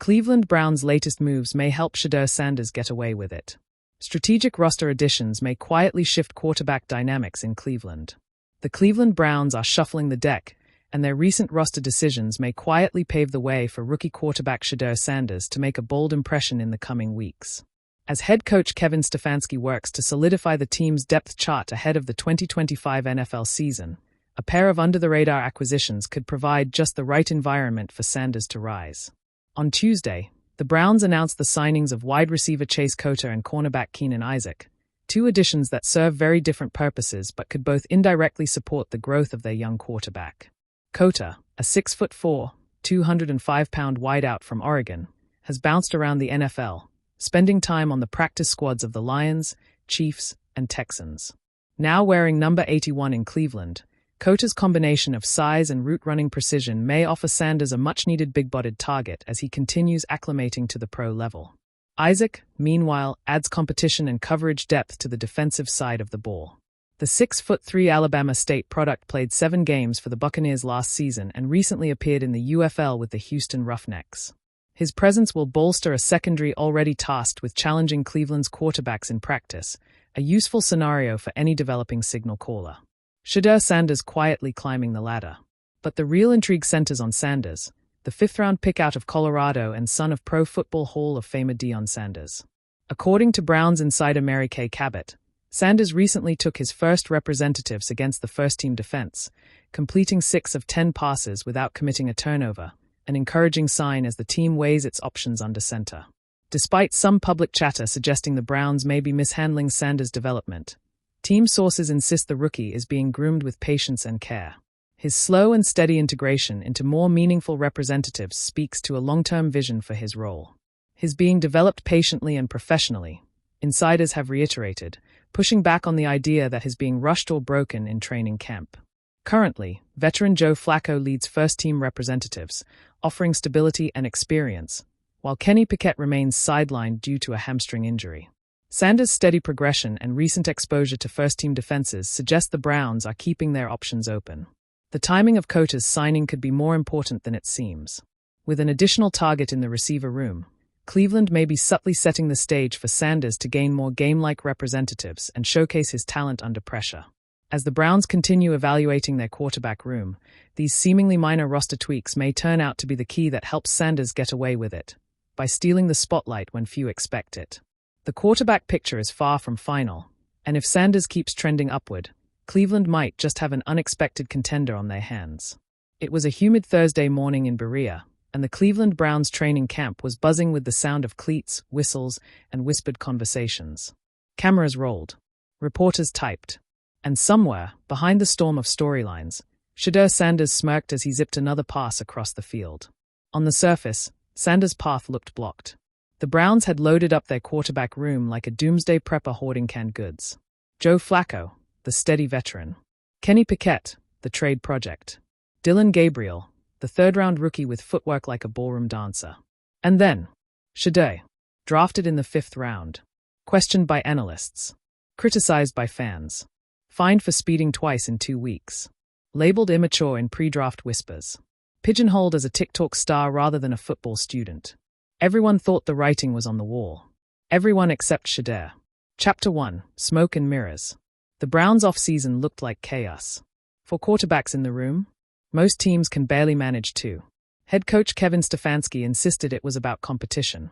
Cleveland Browns' latest moves may help Shedeur Sanders get away with it. Strategic roster additions may quietly shift quarterback dynamics in Cleveland. The Cleveland Browns are shuffling the deck, and their recent roster decisions may quietly pave the way for rookie quarterback Shedeur Sanders to make a bold impression in the coming weeks. As head coach Kevin Stefanski works to solidify the team's depth chart ahead of the 2025 NFL season, a pair of under-the-radar acquisitions could provide just the right environment for Sanders to rise. On Tuesday, the Browns announced the signings of wide receiver Chase Cotter and cornerback Keenan Isaac, two additions that serve very different purposes but could both indirectly support the growth of their young quarterback. Cotter, a 6'4", 205-pound wideout from Oregon, has bounced around the NFL, spending time on the practice squads of the Lions, Chiefs, and Texans. Now wearing number 81 in Cleveland, Cotter's combination of size and route-running precision may offer Sanders a much-needed big-bodied target as he continues acclimating to the pro level. Isaac, meanwhile, adds competition and coverage depth to the defensive side of the ball. The 6'3" Alabama State product played 7 games for the Buccaneers last season and recently appeared in the UFL with the Houston Roughnecks. His presence will bolster a secondary already tasked with challenging Cleveland's quarterbacks in practice, a useful scenario for any developing signal caller. Shedeur Sanders quietly climbing the ladder. But the real intrigue centers on Sanders, the 5th-round pick out of Colorado and son of Pro Football Hall of Famer Deion Sanders. According to Browns insider Mary Kay Cabot, Sanders recently took his first representatives against the first-team defense, completing 6 of 10 passes without committing a turnover, an encouraging sign as the team weighs its options under center. Despite some public chatter suggesting the Browns may be mishandling Sanders' development, team sources insist the rookie is being groomed with patience and care. His slow and steady integration into more meaningful representatives speaks to a long-term vision for his role. His being developed patiently and professionally, insiders have reiterated, pushing back on the idea that he's being rushed or broken in training camp. Currently, veteran Joe Flacco leads first-team representatives, offering stability and experience, while Kenny Pickett remains sidelined due to a hamstring injury. Sanders' steady progression and recent exposure to first-team defenses suggest the Browns are keeping their options open. The timing of Cotter's signing could be more important than it seems. With an additional target in the receiver room, Cleveland may be subtly setting the stage for Sanders to gain more game-like representatives and showcase his talent under pressure. As the Browns continue evaluating their quarterback room, these seemingly minor roster tweaks may turn out to be the key that helps Sanders get away with it, by stealing the spotlight when few expect it. The quarterback picture is far from final, and if Sanders keeps trending upward, Cleveland might just have an unexpected contender on their hands. It was a humid Thursday morning in Berea, and the Cleveland Browns training camp was buzzing with the sound of cleats, whistles, and whispered conversations. Cameras rolled. Reporters typed. And somewhere, behind the storm of storylines, Shedeur Sanders smirked as he zipped another pass across the field. On the surface, Sanders' path looked blocked. The Browns had loaded up their quarterback room like a doomsday prepper hoarding canned goods. Joe Flacco, the steady veteran. Kenny Pickett, the trade project. Dylan Gabriel, the 3rd-round rookie with footwork like a ballroom dancer. And then, Shedeur, drafted in the 5th round. Questioned by analysts. Criticized by fans. Fined for speeding twice in 2 weeks. Labeled immature in pre-draft whispers. Pigeonholed as a TikTok star rather than a football student. Everyone thought the writing was on the wall. Everyone except Shedeur. Chapter 1, Smoke and Mirrors. The Browns' offseason looked like chaos. For quarterbacks in the room, most teams can barely manage 2. Head coach Kevin Stefanski insisted it was about competition.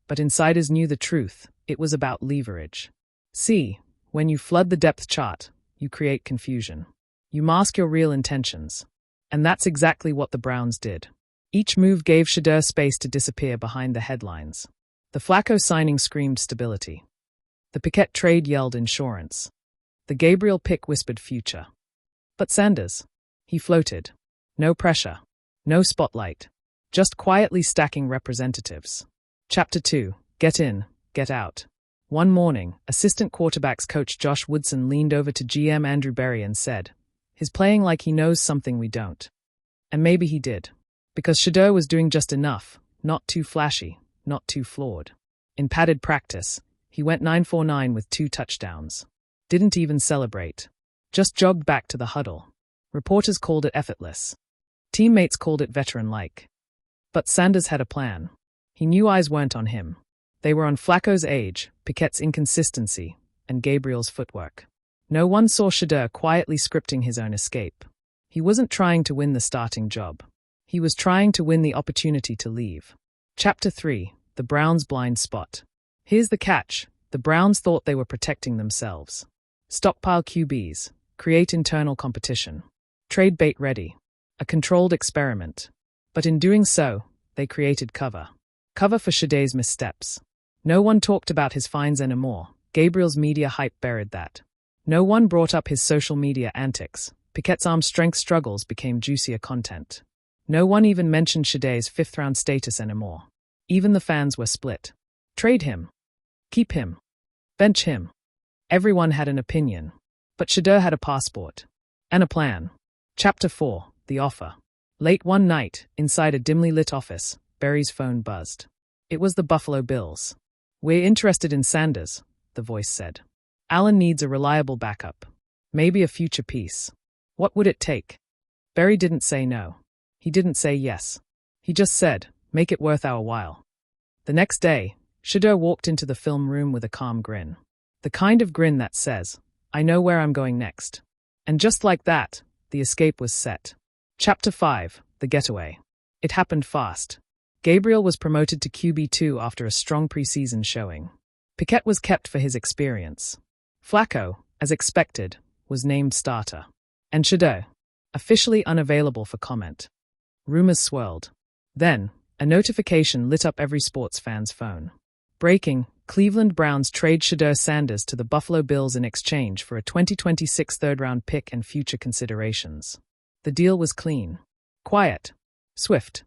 But insiders knew the truth, it was about leverage. See, when you flood the depth chart, you create confusion. You mask your real intentions. And that's exactly what the Browns did. Each move gave Shedeur space to disappear behind the headlines. The Flacco signing screamed stability. The Pickett trade yelled insurance. The Gabriel pick whispered future. But Sanders? He floated. No pressure. No spotlight. Just quietly stacking representatives. Chapter 2, Get In, Get Out. One morning, assistant quarterbacks coach Josh Woodson leaned over to GM Andrew Berry and said, "He's playing like he knows something we don't." And maybe he did. Because Shedeur was doing just enough, not too flashy, not too flawed. In padded practice, he went 9-for-9 with 2 touchdowns. Didn't even celebrate. Just jogged back to the huddle. Reporters called it effortless. Teammates called it veteran-like. But Sanders had a plan. He knew eyes weren't on him. They were on Flacco's age, Piquet's inconsistency, and Gabriel's footwork. No one saw Shedeur quietly scripting his own escape. He wasn't trying to win the starting job. He was trying to win the opportunity to leave. Chapter 3. The Browns' Blind Spot. Here's the catch. The Browns thought they were protecting themselves. Stockpile QBs. Create internal competition. Trade bait ready. A controlled experiment. But in doing so, they created cover. Cover for Shedeur's missteps. No one talked about his fines anymore. Gabriel's media hype buried that. No one brought up his social media antics. Piquet's arm strength struggles became juicier content. No one even mentioned Shedeur's fifth-round status anymore. Even the fans were split. Trade him. Keep him. Bench him. Everyone had an opinion. But Shedeur had a passport. And a plan. Chapter 4. The Offer. Late one night, inside a dimly lit office, Barry's phone buzzed. It was the Buffalo Bills. "We're interested in Sanders," the voice said. "Allen needs a reliable backup. Maybe a future piece. What would it take?" Barry didn't say no. He didn't say yes. He just said, "Make it worth our while." The next day, Shedeur walked into the film room with a calm grin. The kind of grin that says, "I know where I'm going next." And just like that, the escape was set. Chapter 5. The Getaway. It happened fast. Gabriel was promoted to QB2 after a strong preseason showing. Piquet was kept for his experience. Flacco, as expected, was named starter. And Shedeur, officially unavailable for comment. Rumors swirled. Then, a notification lit up every sports fan's phone. Breaking: Cleveland Browns trade Shedeur Sanders to the Buffalo Bills in exchange for a 2026 third-round pick and future considerations. The deal was clean. Quiet. Swift.